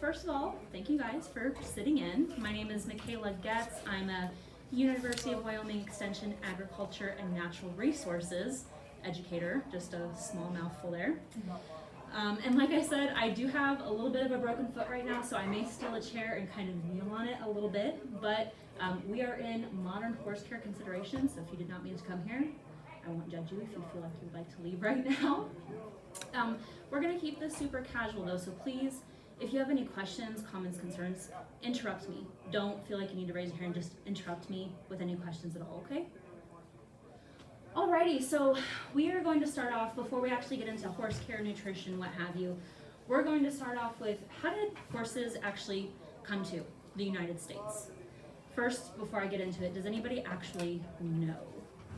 First of all, thank you guys for sitting in. My name is Makayla Getz. I'm a University of Wyoming Extension Agriculture and Natural Resources educator, just a small mouthful there. And like I said, I do have a little bit of a broken foot right now, so I may steal a chair and kind of kneel on it a little bit, but we are in modern horse care considerations, so if you did not mean to come here, I won't judge you if you feel like you would like to leave right now. We're going to keep this super casual though, so please, if you have any questions, comments, concerns, interrupt me. Don't feel like you need to raise your hand, just interrupt me with any questions at all, okay? Alrighty, so we are going to start off, before we actually get into horse care, nutrition, what have you, we're going to start off with, how did horses actually come to the United States? First, before I get into it, does anybody actually know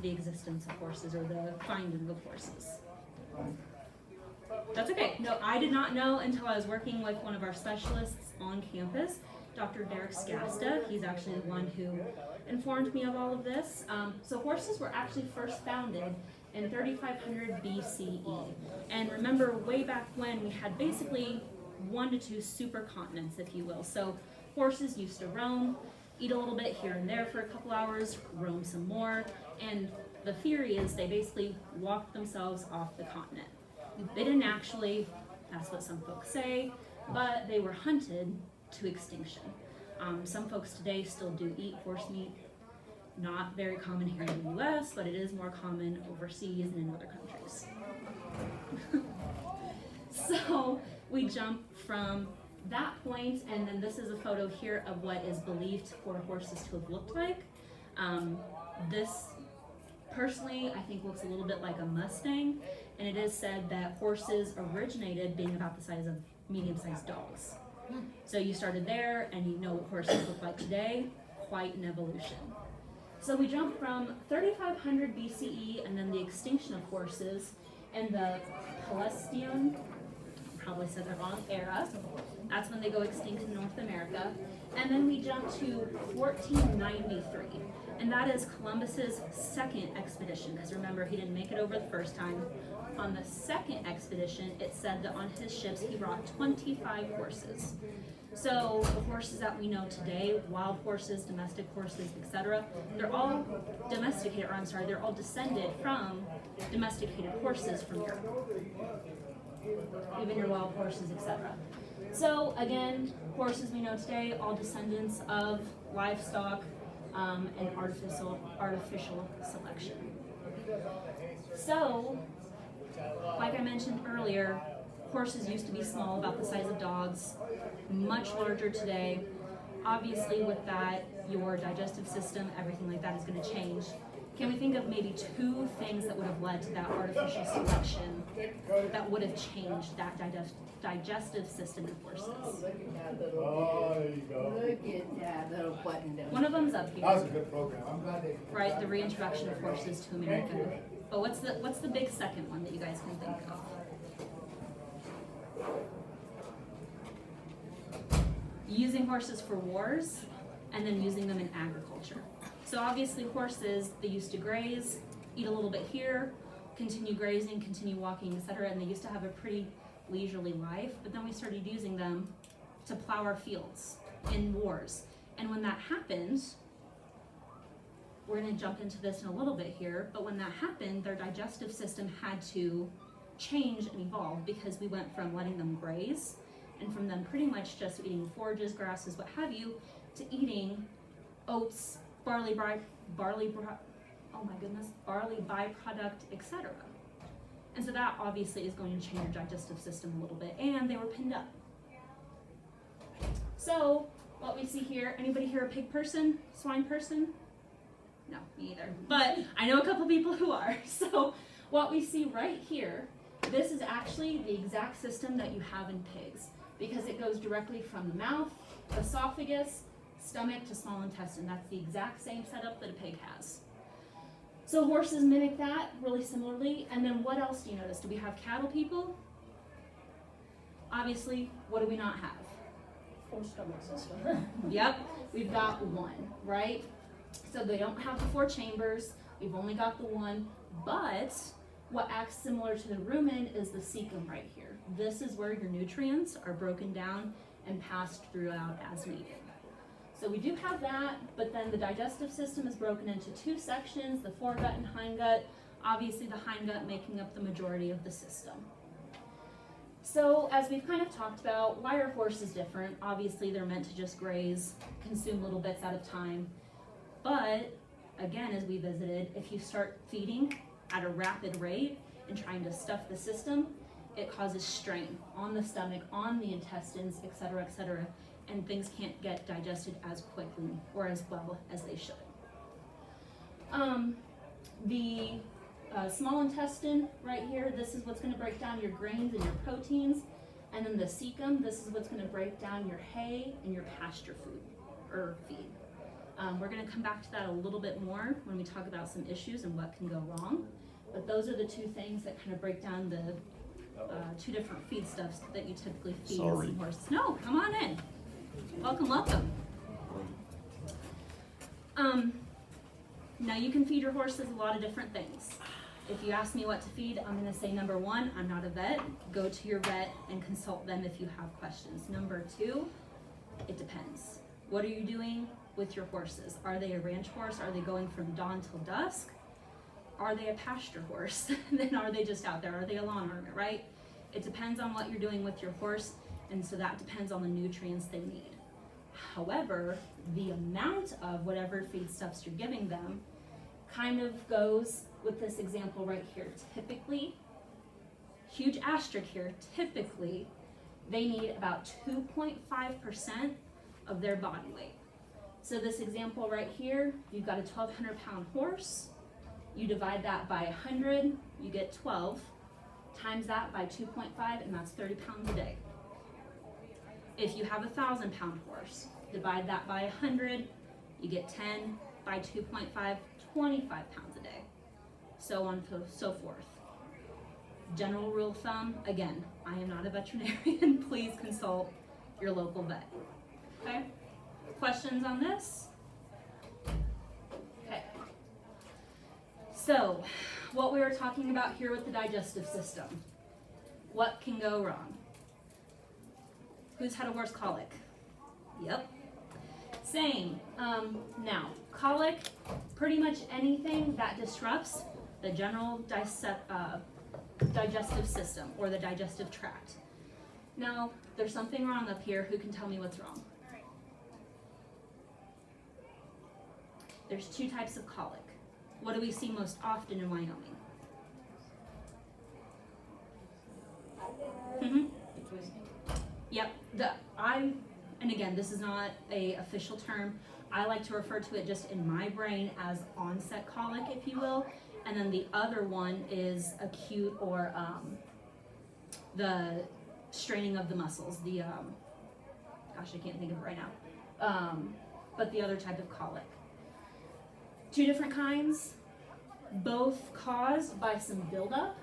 the existence of horses or the finding of horses? That's okay. No, I did not know until I was working with one of our specialists on campus, Dr. Derek Skasta. He's actually the one who informed me of all of this. So horses were actually first founded in 3500 BCE. And remember, way back when, we had basically 1 to 2 supercontinents, if you will. So horses used to roam, eat a little bit here and there for a couple hours, roam some more, and the theory is they basically walked themselves off the continent. They didn't actually, that's what some folks say, but they were hunted to extinction. Some folks today still do eat horse meat. Not very common here in the US, but it is more common overseas and in other countries. So we jump from that point, and then this is a photo here of what is believed for horses to have looked like. This personally, I think, looks a little bit like a Mustang, and it is said that horses originated being about the size of medium-sized dogs. So you started there, and you know what horses look like today, quite an evolution. So we jump from 3500 BCE, and then the extinction of horses, and the Pleistocene, probably said that wrong, era. That's when they go extinct in North America. And then we jump to 1493. And that is Columbus's second expedition, because remember, he didn't make it over the first time. On the second expedition, it said that on his ships he brought 25 horses. So the horses that we know today, wild horses, domestic horses, etc., they're all domesticated, or I'm sorry, they're all descended from domesticated horses from Europe. Even your wild horses, etc. So again, horses we know today, all descendants of livestock, and artificial selection. So, like I mentioned earlier, horses used to be small, about the size of dogs, much larger today. Obviously with that, your digestive system, everything like that is going to change. Can we think of maybe 2 things that would have led to that artificial selection that would have changed that digestive system in horses? One of them's up here. That was a good program. I'm glad they. Right, the reintroduction of horses to America. But what's the big second one that you guys can think of? Using horses for wars, and then using them in agriculture. So obviously horses, they used to graze, eat a little bit here, continue grazing, continue walking, etc., and they used to have a pretty leisurely life, but then we started using them to plow our fields in wars. And when that happened, we're going to jump into this in a little bit here, but when that happened, their digestive system had to change and evolve, because we went from letting them graze and from them pretty much just eating forages, grasses, what have you, to eating oats, barley byproduct, etc. And so that obviously is going to change your digestive system a little bit, and they were pinned up. So what we see here, anybody here a pig person, swine person? No, me either. But I know a couple people who are. So what we see right here, this is actually the exact system that you have in pigs, because it goes directly from the mouth, esophagus, stomach to small intestine. That's the exact same setup that a pig has. So horses mimic that really similarly. And then what else do you notice? Do we have cattle people? Obviously, what do we not have? Full stomach system. Yep, we've got one, right? So they don't have the 4 chambers, we've only got the one, but what acts similar to the rumen is the cecum right here. This is where your nutrients are broken down and passed throughout as needed. So we do have that, but then the digestive system is broken into two sections, the foregut and hindgut. Obviously the hindgut making up the majority of the system. So as we've kind of talked about, why are horses different? Obviously they're meant to just graze, consume little bits at a time. But again, as we visited, if you start feeding at a rapid rate and trying to stuff the system, it causes strain on the stomach, on the intestines, etc., and things can't get digested as quickly or as well as they should. The small intestine right here, this is what's going to break down your grains and your proteins, and then the cecum, this is what's going to break down your hay and your pasture food or feed. We're going to come back to that a little bit more when we talk about some issues and what can go wrong, but those are the two things that kind of break down the two different feedstuffs that you typically feed some horses. No, come on in. Welcome, welcome. Now you can feed your horses a lot of different things. If you ask me what to feed, I'm going to say number one, I'm not a vet. Go to your vet and consult them if you have questions. Number two, it depends. What are you doing with your horses? Are they a ranch horse? Are they going from dawn till dusk? Are they a pasture horse? Then are they just out there? Are they a lawn ornament, right? It depends on what you're doing with your horse, and so that depends on the nutrients they need. However, the amount of whatever feedstuffs you're giving them kind of goes with this example right here. Typically, huge asterisk here, typically they need about 2.5% of their body weight. So this example right here, you've got a 1,200 pound horse, you divide that by 100, you get 12, times that by 2.5, and that's 30 pounds a day. If you have a 1,000 pound horse, divide that by 100, you get 10, by 2.5, 25 pounds a day, so on and so forth. General rule of thumb, again, I am not a veterinarian, please consult your local vet. Okay? Questions on this? Okay. So, what we were talking about here with the digestive system. What can go wrong? Who's had a horse colic? Yep. Same. Now, colic, pretty much anything that disrupts the general digestive system or the digestive tract. Now, there's something wrong up here. Who can tell me what's wrong? There's two types of colic. What do we see most often in Wyoming? Mm-hmm. Yep. And again, this is not an official term. I like to refer to it just in my brain as onset colic, if you will. And then the other one is acute or the straining of the muscles. The, gosh, I can't think of it right now. But the other type of colic. Two different kinds, both caused by some buildup,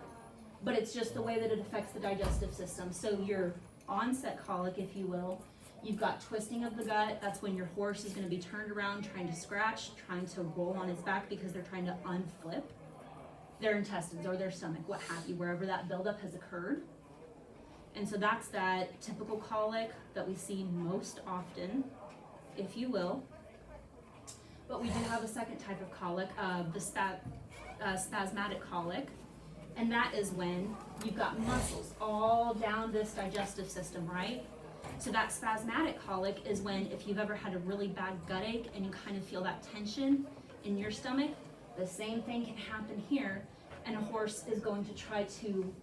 but it's just the way that it affects the digestive system. So your onset colic, if you will, you've got twisting of the gut. That's when your horse is going to be turned around, trying to scratch, trying to roll on his back because they're trying to unflip their intestines or their stomach, what have you, wherever that buildup has occurred. And so that's that typical colic that we see most often, if you will. But we do have a second type of colic, the spasmodic colic, and that is when you've got muscles all down this digestive system, right? So that spasmodic colic is when, if you've ever had a really bad gut ache and you kind of feel that tension in your stomach, the same thing can happen here, and a horse is going to try to,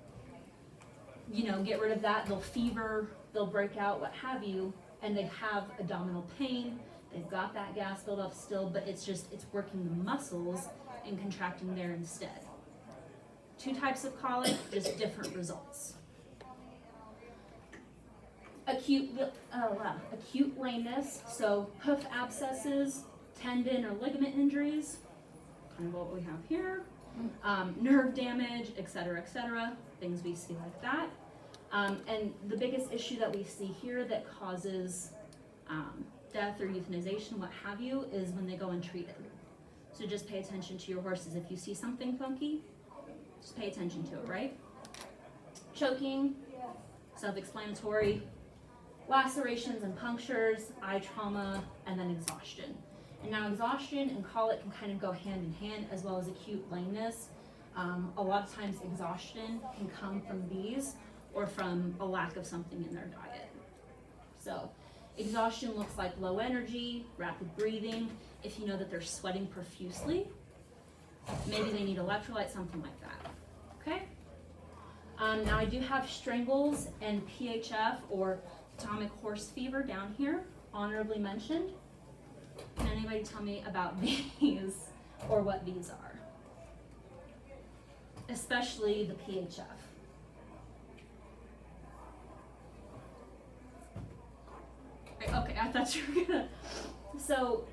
get rid of that. They'll fever, they'll break out, what have you, and they have abdominal pain. They've got that gas buildup still, but it's working the muscles and contracting there instead. Two types of colic, just different results. Acute lameness, so hoof abscesses, tendon or ligament injuries, kind of what we have here, nerve damage, etc., things we see like that. And the biggest issue that we see here that causes death or euthanization, what have you, is when they go untreated. So just pay attention to your horses. If you see something funky, just pay attention to it, right? Choking, self-explanatory. lacerations and punctures, eye trauma, and then exhaustion. And now exhaustion and colic can kind of go hand in hand, as well as acute lameness. A lot of times exhaustion can come from these or from a lack of something in their diet. So exhaustion looks like low energy, rapid breathing. If you know that they're sweating profusely, maybe they need electrolytes, something like that. Okay? Now I do have strangles and PHF or atomic horse fever down here, honorably mentioned. Can anybody tell me about these or what these are? Especially the PHF. Okay, I thought you were gonna. So,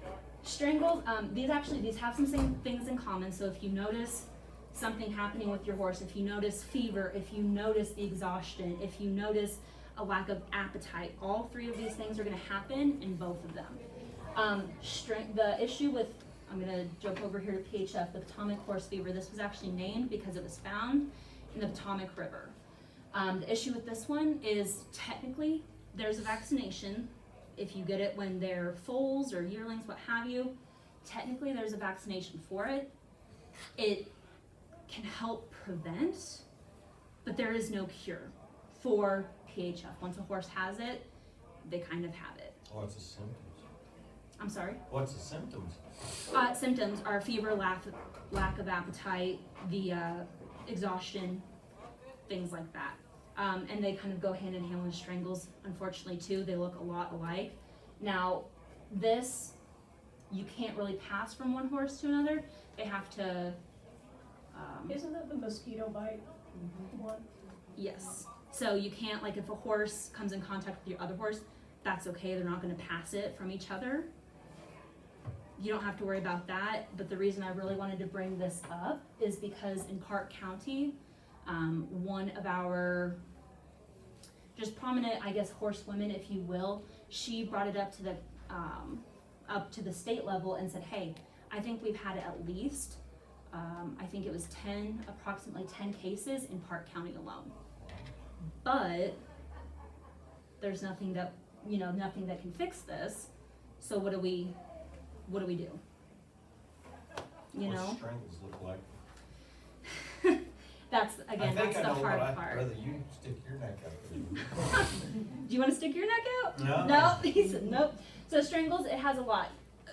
strangles, these have some same things in common. So if you notice something happening with your horse, if you notice fever, if you notice the exhaustion, if you notice a lack of appetite, all three of these things are gonna happen in both of them. The issue with, I'm gonna jump over here to PHF, the Potomac horse fever. This was actually named because it was found in the Potomac River. The issue with this one is technically there's a vaccination. If you get it when they're foals or yearlings, what have you, technically there's a vaccination for it. It can help prevent, but there is no cure for PHF. Once a horse has it, they kind of have it. What's the symptoms? I'm sorry? What's the symptoms? Symptoms are fever, lack of appetite, the exhaustion, things like that. And they kind of go hand in hand with strangles, unfortunately, too. They look a lot alike. Now, this, you can't really pass from one horse to another. They have to... Isn't that the mosquito bite one? Yes. So you can't, like, if a horse comes in contact with your other horse, that's okay. They're not going to pass it from each other. You don't have to worry about that. But the reason I really wanted to bring this up is because in Park County, one of our just prominent, I guess, horsewomen, if you will, she brought it up to the state level and said, hey, I think we've had at least, I think it was approximately 10 cases in Park County alone. But there's nothing that, nothing that can fix this. So what do we do? What strangles look like? That's the hard part. I'd rather you stick your neck out. Do you want to stick your neck out? No. No? He said nope. So strangles, it has a lot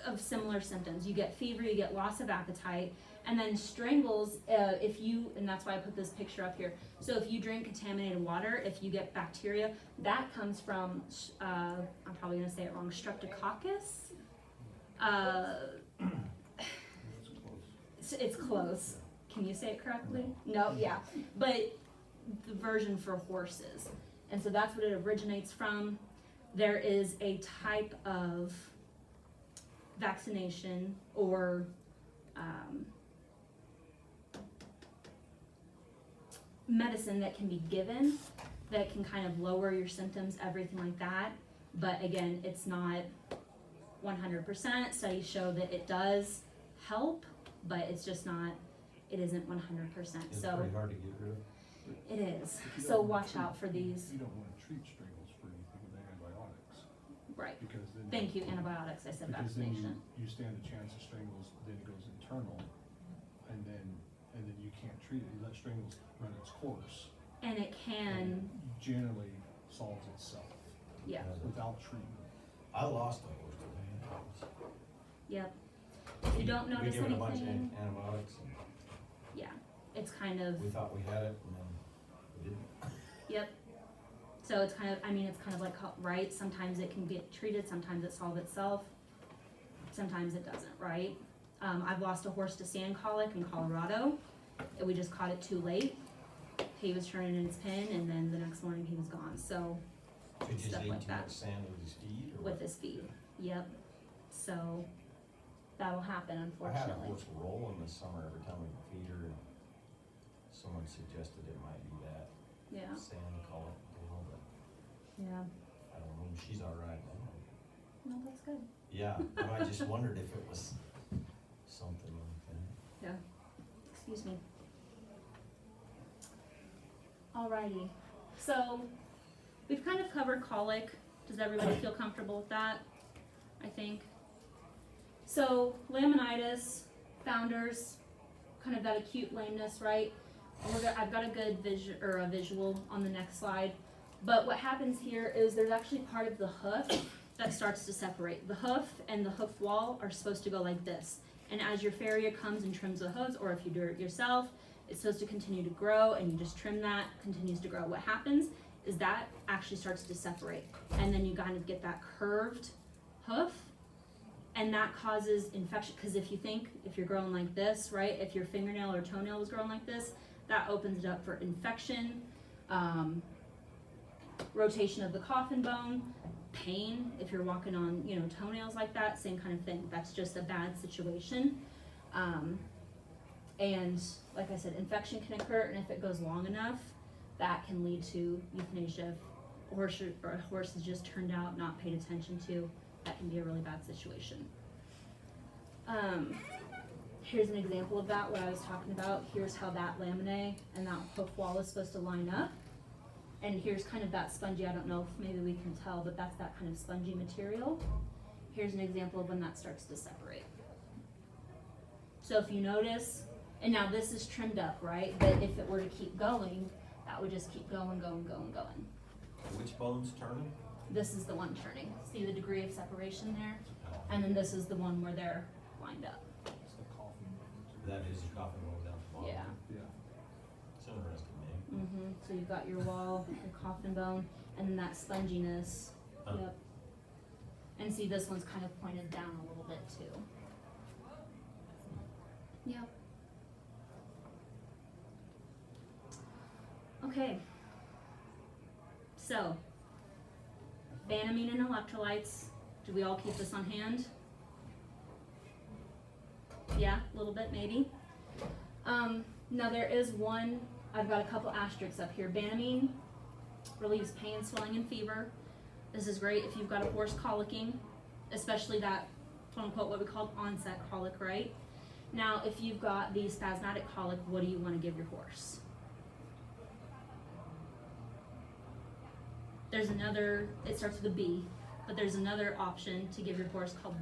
of similar symptoms. You get fever, you get loss of appetite, and then strangles, and that's why I put this picture up here. So if you drink contaminated water, if you get bacteria, that comes from, I'm probably going to say it wrong, streptococcus. It's close. Can you say it correctly? No, yeah. But the version for horses. And so that's what it originates from. There is a type of vaccination or medicine that can be given that can kind of lower your symptoms, everything like that. But again, it's not 100%. Studies show that it does help, but it's just not. It isn't 100%. It's So pretty hard to get rid of. it is. So watch out for these. You don't want to treat strangles for anything with antibiotics. Right. Because then Thank you. Antibiotics. I said because then vaccination. you stand a chance of strangles, then it goes internal, and then you can't treat it. You let strangles run its course. And it can. Generally solves itself Yeah. without treatment. I lost a horse to antibiotics. Yep. If you don't notice We gave it a bunch of anything, antibiotics, and yeah, it's kind of. we thought we had it, and then we didn't. Yep. So it's kind of. It's kind of like right. Sometimes it can get treated. Sometimes it solves itself. Sometimes it doesn't. Right. I've lost a horse to sand colic in Colorado. We just caught it too late. He was turning in his pen, and then the next morning he was gone. So Did you just Stuff eat like too that. much sand with his feet? Or with what? his feet. Yep. So that'll happen, I had a unfortunately. horse roll in the summer every time we feed her, and someone suggested it might be that Yeah. sand colic deal, but Yeah. I don't know, she's all right now. No, that's good. Yeah, but I just wondered if it was something like that. Yeah. Excuse me. Alrighty. So we've kind of covered colic Does everybody feel comfortable with that? I think. So laminitis, founders, kind of that acute lameness, right? I've got a good visual on the next slide. But what happens here is there's actually part of the hoof that starts to separate. The hoof and the hoof wall are supposed to go like this. And as your farrier comes and trims the hooves, or if you do it yourself, it's supposed to continue to grow, and you just trim that, continues to grow. What happens is that actually starts to separate. And then you kind of get that curved hoof, and that causes infection. Because if you're growing like this, right, if your fingernail or toenail was growing like this, that opens it up for infection, rotation of the coffin bone, pain if you're walking on, toenails like that, same kind of thing. That's just a bad situation. And like I said, infection can occur, and if it goes long enough, that can lead to euthanasia. If a horse is just turned out, not paid attention to, that can be a really bad situation. Here's an example of that, what I was talking about. Here's how that laminae and that hoof wall is supposed to line up. And here's kind of that spongy, I don't know if maybe we can tell, but that's that kind of spongy material. Here's an example of when that starts to separate. So if you notice, and now this is trimmed up, right? But if it were to keep going, that would just keep going. Which bone's turning? This is the one turning. See the degree of separation there? And then this is the one where they're lined up. It's the coffin. That is your coffin roll down the bottom. Yeah. Yeah. It's interesting, So you've got your wall, your coffin bone, and then that sponginess. Huh. Yep. And see, this one's kind of pointed down a little bit too. Yep. Okay. So, Banamine and electrolytes. Do we all keep this on hand? Yeah, a little bit maybe. Now there is one, I've got a couple asterisks up here. Banamine relieves pain, swelling, and fever. This is great if you've got a horse colicking, especially that quote unquote what we call onset colic, right? Now if you've got the spasmodic colic, what do you want to give your horse? There's another, it starts with a B, but there's another option to give your horse called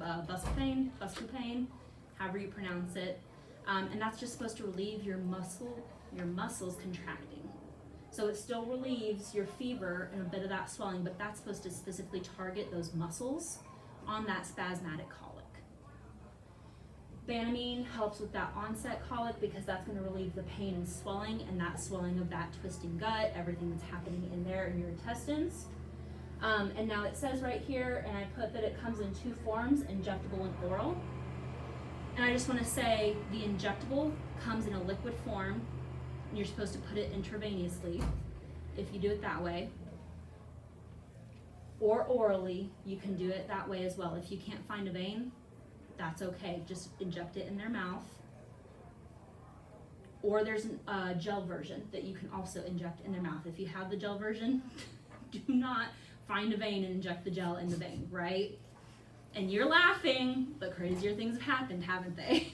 buscopain, however you pronounce it. And that's just supposed to relieve your muscles contracting. So it still relieves your fever and a bit of that swelling, but that's supposed to specifically target those muscles on that spasmodic colic. Banamine helps with that onset colic because that's going to relieve the pain and swelling, and that swelling of that twisting gut, everything that's happening in there in your intestines. And now it says right here, and I put that it comes in two forms, injectable and oral. And I just want to say the injectable comes in a liquid form, and you're supposed to put it intravenously if you do it that way. Or orally, you can do it that way as well. If you can't find a vein, that's okay. Just inject it in their mouth. Or there's a gel version that you can also inject in their mouth. If you have the gel version, do not find a vein and inject the gel in the vein, right? And you're laughing, but crazier things have happened, haven't they?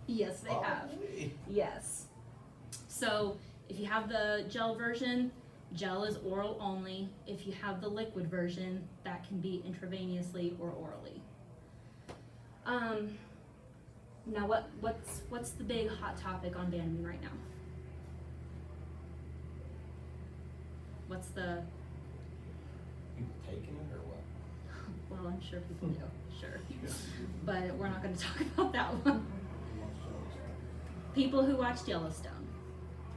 Yes, they have. Yes. So if you have the gel version, gel is oral only. If you have the liquid version, that can be intravenously or orally. Now what's the big hot topic on Banamine right now? What's the... People taking it or what? Well, I'm sure people do, sure. But we're not going to talk about that one. People who watched Yellowstone.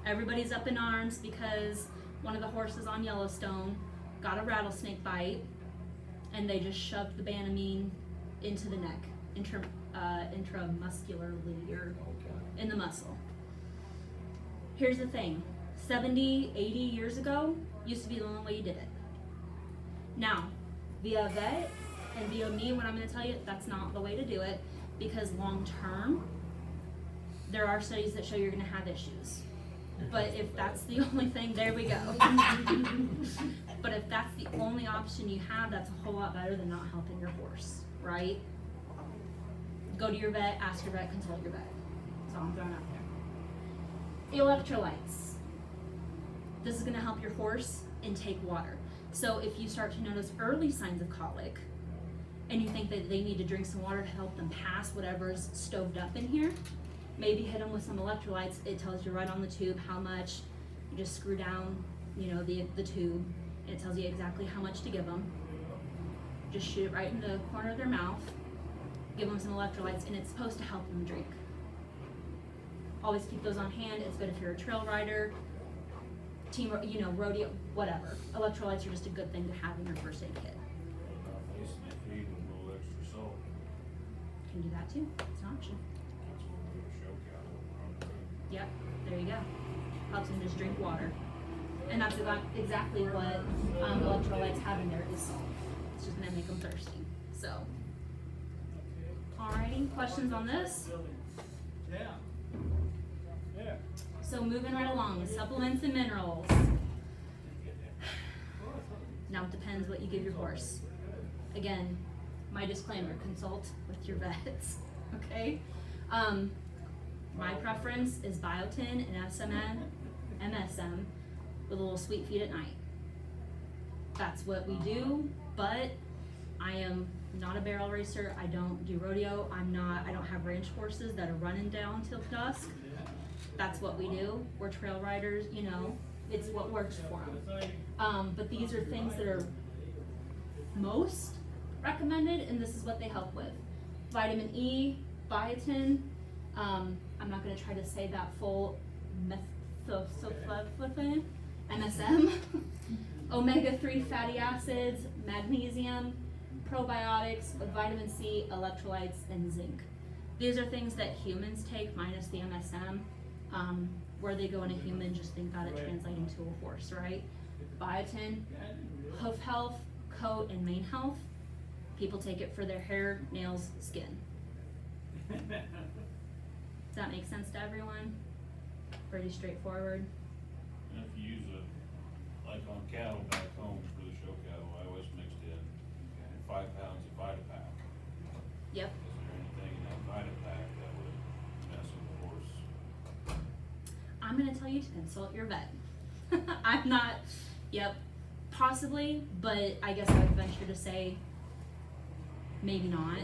Everybody's up in arms because one of the horses on Yellowstone got a rattlesnake bite, and they just shoved the Banamine into the neck, intramuscularly, or in the muscle. Here's the thing, 70, 80 years ago, used to be the only way you did it. Now, via vet and via me, what I'm going to tell you, that's not the way to do it, because long term, there are studies that show you're going to have issues. But if that's the only thing, there we go. But if that's the only option you have, that's a whole lot better than not helping your horse, right? Go to your vet, ask your vet, consult your vet. That's all I'm throwing out there. Electrolytes. This is going to help your horse intake water. So if you start to notice early signs of colic, and you think that they need to drink some water to help them pass whatever's stoved up in here, maybe hit them with some electrolytes. It tells you right on the tube how much. You just screw down, you know, the tube, and it tells you exactly how much to give them. Just shoot it right in the corner of their mouth, give them some electrolytes, and it's supposed to help them drink. Always keep those on hand. It's good if you're a trail rider, team, you know, rodeo, whatever. Electrolytes are just a good thing to have in your first aid kit. Feed with a little extra salt. Can do that too. It's an option. That's what we do a show cattle. Yep, there you go. Helps them just drink water. And that's exactly what electrolytes have in there is salt. It's just gonna make them thirsty. So, alrighty, questions on this? Yeah. Yeah. So moving right along, supplements and minerals. Now it depends what you give your horse. Again, my disclaimer, consult with your vets, okay? My preference is biotin and MSM with a little sweet feed at night. That's what we do, but I am not a barrel racer. I don't do rodeo. I don't have ranch horses that are running down till dusk. That's what we do. We're trail riders, you know, it's what works for them. But these are things that are most recommended, and this is what they help with. Vitamin E, biotin, I'm not gonna try to say that full methylfolate, MSM, omega-3 fatty acids, magnesium, probiotics, vitamin C, electrolytes, and zinc. These are things that humans take minus the MSM. Where they go in a human, just think about it translating to a horse, right? Biotin, hoof health, coat, and mane health. People take it for their hair, nails, skin. Does that make sense to everyone? Pretty straightforward. And if you use like on cattle back home for the show cattle, I always mixed in 5 pounds of Vitapack. Yep. Is there anything in that Vitapack that would mess with the horse? I'm gonna tell you to consult your vet. I'm not, yep, possibly, but I guess I would venture to say maybe not.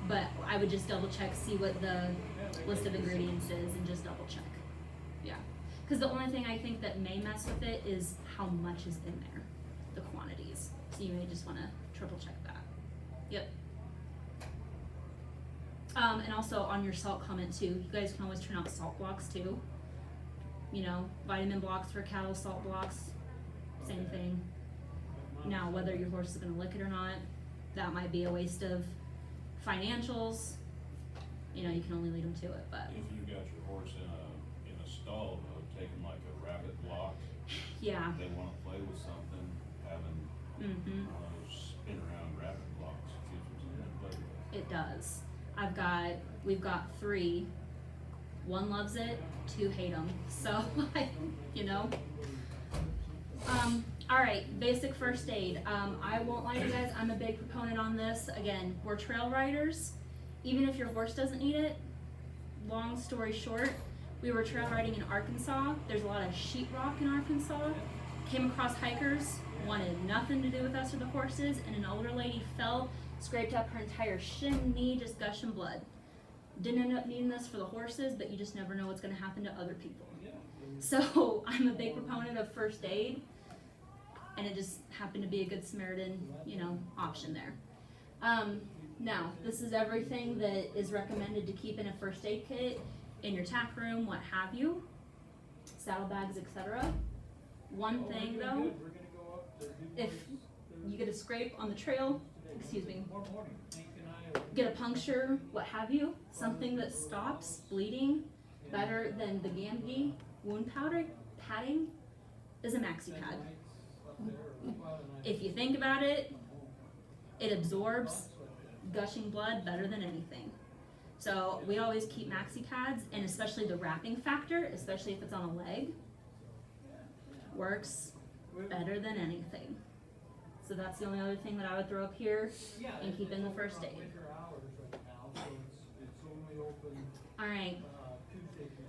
But I would just double check, see what the list of ingredients is, and just double check. Yeah. Because the only thing I think that may mess with it is how much is in there, the quantities. So you may just want to triple check that. Yep. And also on your salt comment too, you guys can always turn out salt blocks too. You know, vitamin blocks for cattle, salt blocks, same thing. Now, whether your horse is going to lick it or not, that might be a waste of financials. You know, you can only lead them to it, but If you got your horse in a stall, though, taking like a rabbit block, yeah. they wanna play with something, having Mm-hmm. one of those spin around rabbit blocks gives them something to play with. It does. We've got 3. 1 loves it, 2 hate them. So, you know. All right, basic first aid. I won't lie to you guys, I'm a big proponent on this. Again, we're trail riders. Even if your horse doesn't need it, long story short, we were trail riding in Arkansas. There's a lot of sheetrock in Arkansas. Came across hikers, wanted nothing to do with us or the horses, and an older lady fell, scraped up her entire shin, knee, just gushing blood. Didn't end up needing this for the horses, but you just never know what's gonna happen to other people. So I'm a big proponent of first aid, and it just happened to be a good Samaritan, you know, option there. Now, this is everything that is recommended to keep in a first aid kit, in your tack room, what have you, saddlebags, etc. One thing though, if you get a scrape on the trail, excuse me, get a puncture, what have you, something that stops bleeding better than the Gamgee wound padding is a maxi pad. If you think about it, it absorbs gushing blood better than anything. So we always keep maxi pads, and especially the wrapping factor, especially if it's on a leg, works better than anything. So that's the only other thing that I would throw up here and keep in the first aid. All right,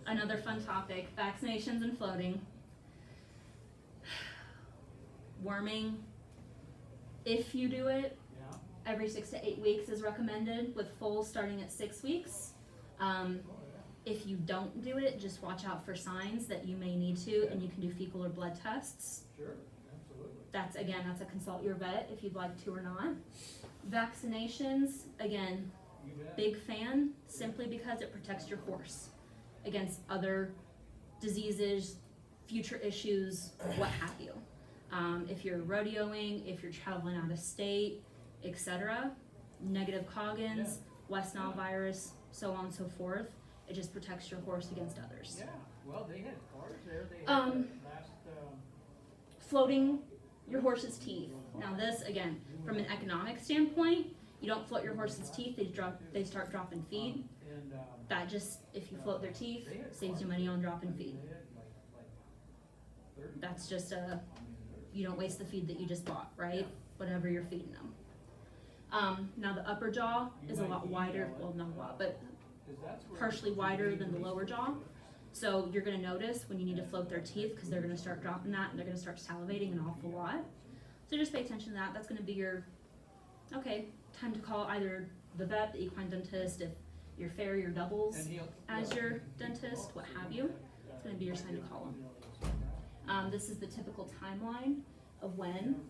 another fun topic, vaccinations and floating. Worming, If you do it, every 6 to 8 weeks is recommended, with foals starting at 6 weeks. If you don't do it, just watch out for signs that you may need to, and you can do fecal or blood tests. Sure, absolutely. That's a consult your vet if you'd like to or not. Vaccinations, again, You bet. big fan, simply because it protects your horse against other diseases, future issues, what have you. If you're rodeoing, if you're traveling out of state, etc., negative Coggins, West Nile virus, so on and so forth, it just protects your horse against others. Yeah, well, they had cars there, they had Um, the last, Floating your horse's teeth. Now this, again, from an economic standpoint, you don't float your horse's teeth, they start dropping feed. and, That just, if you float their teeth, saves you money on dropping feed. they had like 30. That's just you don't waste the feed that you just bought, right? Whatever you're feeding them. Now the upper jaw is a lot wider, well not a lot, but 'Cause that's where- partially wider than the lower jaw. So you're gonna notice when you need to float their teeth, because they're gonna start dropping that and they're gonna start salivating an awful lot. So just pay attention to that. That's gonna be your, okay, time to call either the vet, the equine dentist, if your farrier your doubles And he'll- as your dentist, what have you. It's gonna be your sign to call them. This is the typical timeline of when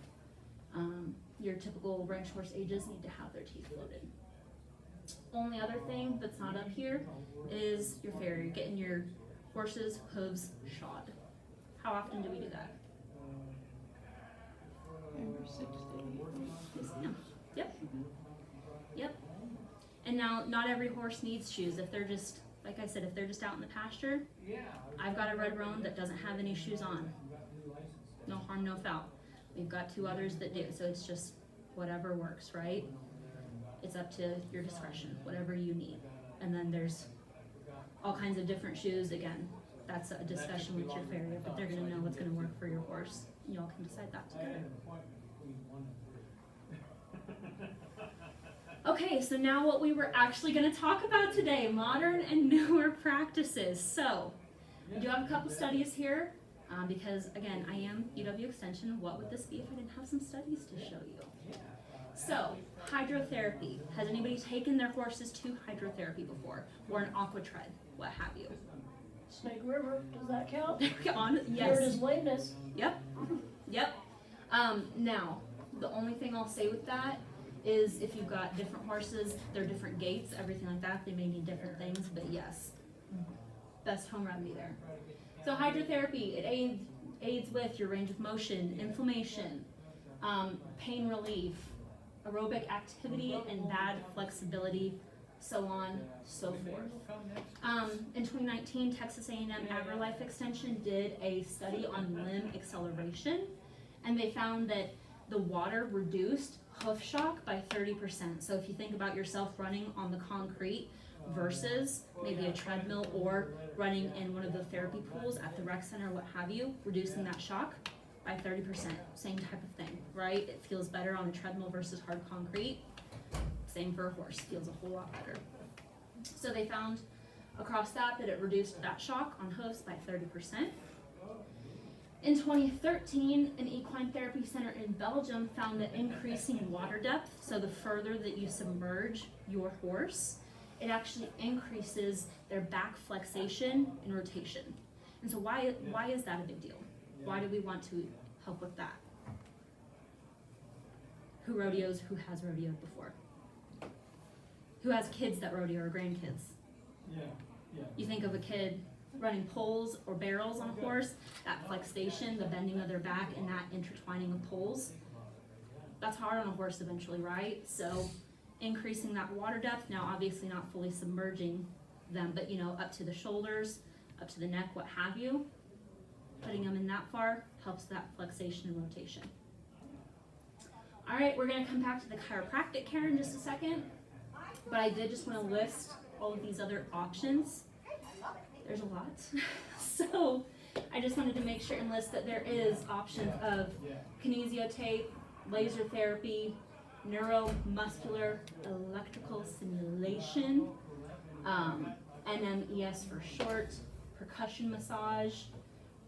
your typical ranch horse ages need to have their teeth floated. Only other thing that's not up here is your farrier, getting your horse's hooves shod. How often do we do that? Every 6 to 8 weeks. Yes, ma'am. Yep. Yep. And now, not every horse needs shoes. If they're just, like I said, if they're just out in the pasture, Yeah. I've got a red roan that doesn't have any shoes on. No harm, no foul. We've got 2 others that do, so it's just whatever works, right? It's up to your discretion, whatever you need. And then there's all kinds of different shoes. Again, that's a discussion with your farrier, but they're gonna know what's gonna work for your horse. Y'all can decide that I had together. an appointment between 1 and 3. Okay, so now what we were actually gonna talk about today, modern and newer practices. So, we do have a couple studies here, because again, I am UW Extension. What would this be if I didn't have some studies to show you? So, hydrotherapy. Has anybody taken their horses to hydrotherapy before? Or an aqua tread, what have you? Snake River, does that count? On, Here it yes. is lameness. Yep. Yep. Now, the only thing I'll say with that is if you've got different horses, they're different gaits, everything like that, they may need different things, but yes, best home remedy there. So hydrotherapy, it aids with your range of motion, inflammation, pain relief, aerobic activity, and bad flexibility, so on, so forth. In 2019, Texas A&M AgriLife Extension did a study on limb acceleration, and they found that the water reduced hoof shock by 30%. So if you think about yourself running on the concrete versus maybe a treadmill or running in one of the therapy pools at the rec center, what have you, reducing that shock by 30%. Same type of thing, right? It feels better on a treadmill versus hard concrete. Same for a horse, feels a whole lot better. So they found across that it reduced that shock on hoofs by 30%. In 2013, an equine therapy center in Belgium found that increasing water depth, so the further that you submerge your horse, it actually increases their back flexation and rotation. And so why is that a big deal? Why do we want to help with that? Who rodeos? Who has rodeoed before? Who has kids that rodeo or grandkids? Yeah, yeah. You think of a kid running poles or barrels on a horse, that flexation, the bending of their back, and that intertwining of poles. That's hard on a horse eventually, right? So increasing that water depth, now obviously not fully submerging them, but up to the shoulders, up to the neck, what have you, putting them in that far helps that flexation and rotation. All right, we're gonna come back to the chiropractic care in just a second, but I did just wanna list all of these other options. There's a lot. So I just wanted to make sure and list that there is options of kinesio tape, laser therapy, neuromuscular electrical stimulation, NMES for short, percussion massage,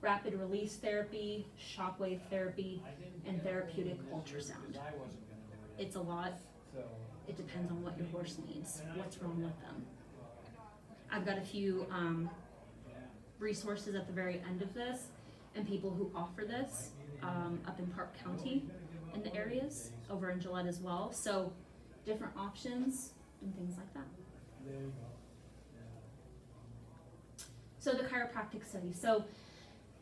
rapid release therapy, shockwave therapy, and therapeutic ultrasound. I wasn't gonna do it, It's a lot. so. It depends on what your horse needs, what's wrong with them. I've got a few resources at the very end of this, and people who offer this up in Park County in the areas, over in Gillette as well. So different options and things like that. There you go. So the chiropractic study. So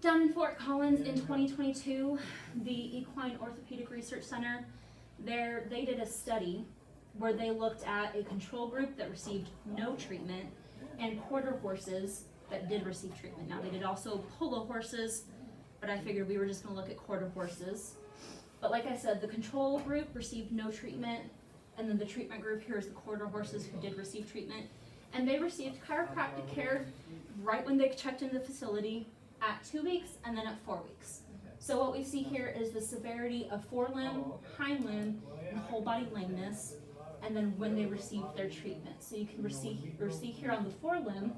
down in Fort Collins in 2022, the Equine Orthopedic Research Center, they did a study where they looked at a control group that received no treatment and quarter horses that did receive treatment. Now they did also polo horses, but I figured we were just gonna look at quarter horses. But like I said, the control group received no treatment, and then the treatment group here is the quarter horses who did receive treatment. And they received chiropractic care right when they checked in the facility at 2 weeks and then at 4 weeks. So what we see here is the severity of forelimb, hind limb, and whole body lameness, and then when they received their treatment. So you can see here on the forelimb,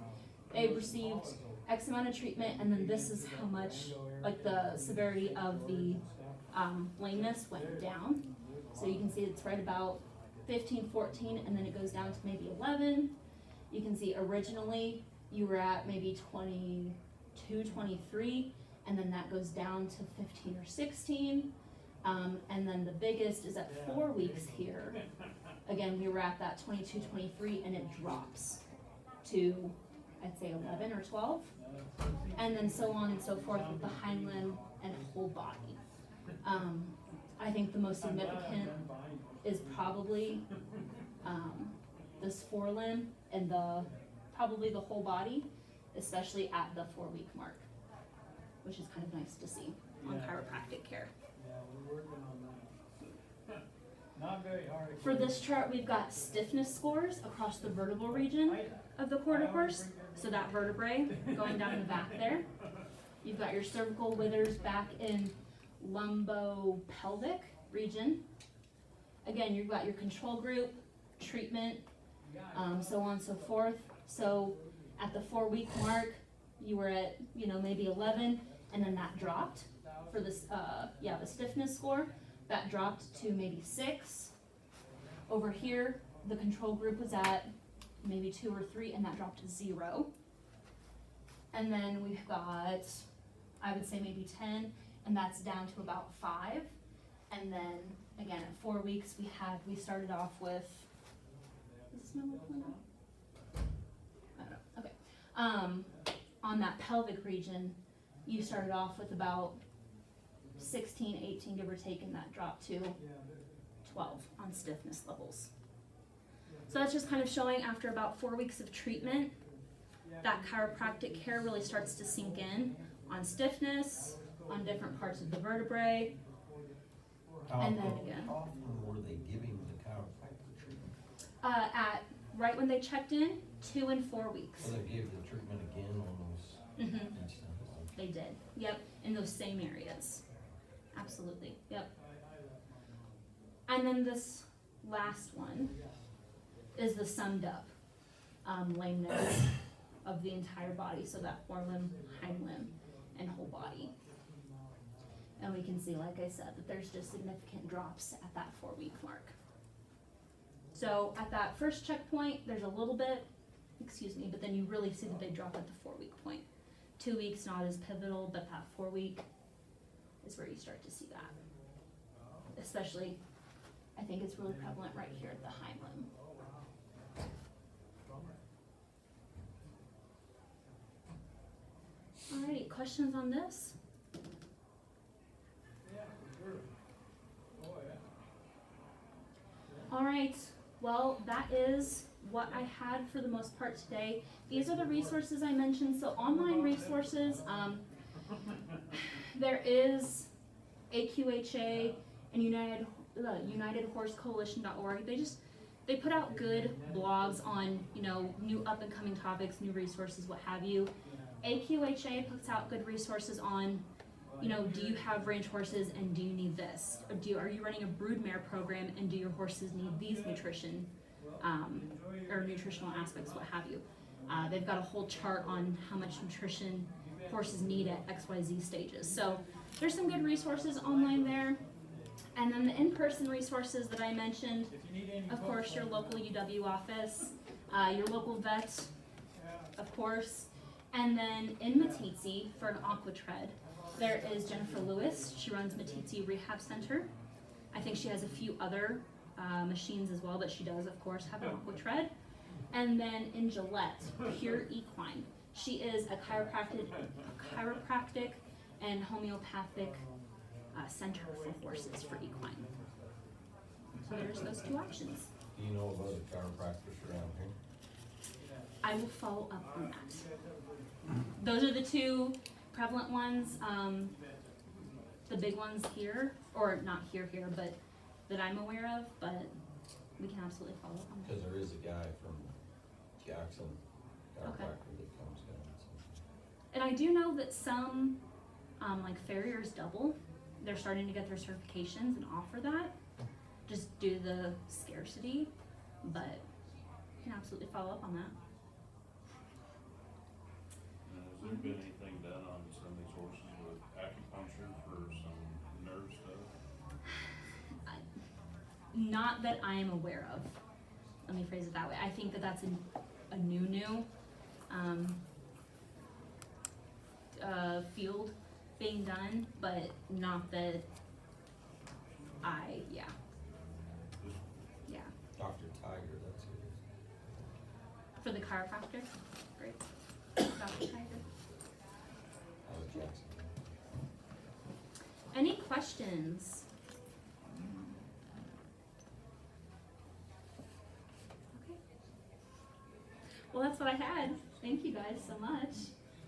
they received X amount of treatment, and then this is how much, like the severity of the lameness went down. So you can see it's right about 15, 14, and then it goes down to maybe 11. You can see originally you were at maybe 22, 23, and then that goes down to 15 or 16. And then the biggest is at 4 weeks here. Again, we were at that 22, 23, and it drops to, I'd say 11 or 12. And then so on and so forth with the hind limb and whole body. I think the most significant is probably this forelimb and probably the whole body, especially at the 4 week mark, which is kind of nice to see on chiropractic care. Yeah, we're working on that. Not very hard. For this chart, we've got stiffness scores across the vertebral region of the quarter horse, so that vertebrae going down the back there. You've got your cervical withers back in lumbopelvic region. Again, you've got your control group, treatment, so on and so forth. So at the 4 week mark, you were at, maybe 11, and then that dropped for this, the stiffness score. That dropped to maybe 6. Over here, the control group was at maybe 2 or 3, and that dropped to 0. And then we've got, I would say maybe 10, and that's down to about 5. And then again, at 4 weeks, we started off with, is this my little one now? I don't know, okay. On that pelvic region, you started off with about 16, 18, give or take, and that dropped to 12 on stiffness levels. So that's just kind of showing after about 4 weeks of treatment, that chiropractic care really starts to sink in on stiffness, on different parts of the vertebrae. And then again, How often were they giving the chiropractic treatment? right when they checked in, 2 and 4 weeks. So they gave the treatment again on those instances? They did, yep, in those same areas. Absolutely, yep. And then this last one is the summed up lameness of the entire body, so that forelimb, hind limb, and whole body. And we can see, like I said, that there's just significant drops at that 4 week mark. So at that first checkpoint, there's a little bit, but then you really see that they drop at the 4 week point. 2 weeks not as pivotal, but that 4 week is where you start to see that. Especially, I think it's really prevalent right here at the hind limb. Alrighty, questions on this? Alright, well, that is what I had for the most part today. These are the resources I mentioned. So online resources, there is AQHA and UnitedHorseCoalition.org. They put out good blogs on, new up and coming topics, new resources, what have you. AQHA puts out good resources on, do you have range horses and do you need this? Or are you running a broodmare program and do your horses need these nutrition or nutritional aspects, what have you? They've got a whole chart on how much nutrition horses need at XYZ stages. So there's some good resources online there. And then the in-person resources that I mentioned, of course, your local UW office, your local vet, of course. And then in Matitsi, for an aqua tread, there is Jennifer Lewis. She runs Matitsi Rehab Center. I think she has a few other machines as well, but she does, of course, have an aqua tread. And then in Gillette, Pure Equine. She is a chiropractic and homeopathic center for horses for equine. So there's those two options. Do you know of other chiropractors around here? I will follow up on that. Those are the two prevalent ones. The big ones here, or not here, but that I'm aware of, but we can absolutely follow up on that. Cause there is a guy from Jackson, Okay. chiropractor that comes down, so. And I do know that some, like farriers double, they're starting to get their certifications and offer that, just due to the scarcity, but you can absolutely follow up on that. And has there been anything done on some of these horses with acupuncture for some nerve stuff? Not that I am aware of. Let me phrase it that way. I think that that's a new field being done, but not that yeah. Dr. Tiger, that's who it is. For the chiropractor, great. Dr. Tiger. Out of Jackson. Any questions? Okay. Well, that's what I had. Thank you guys so much.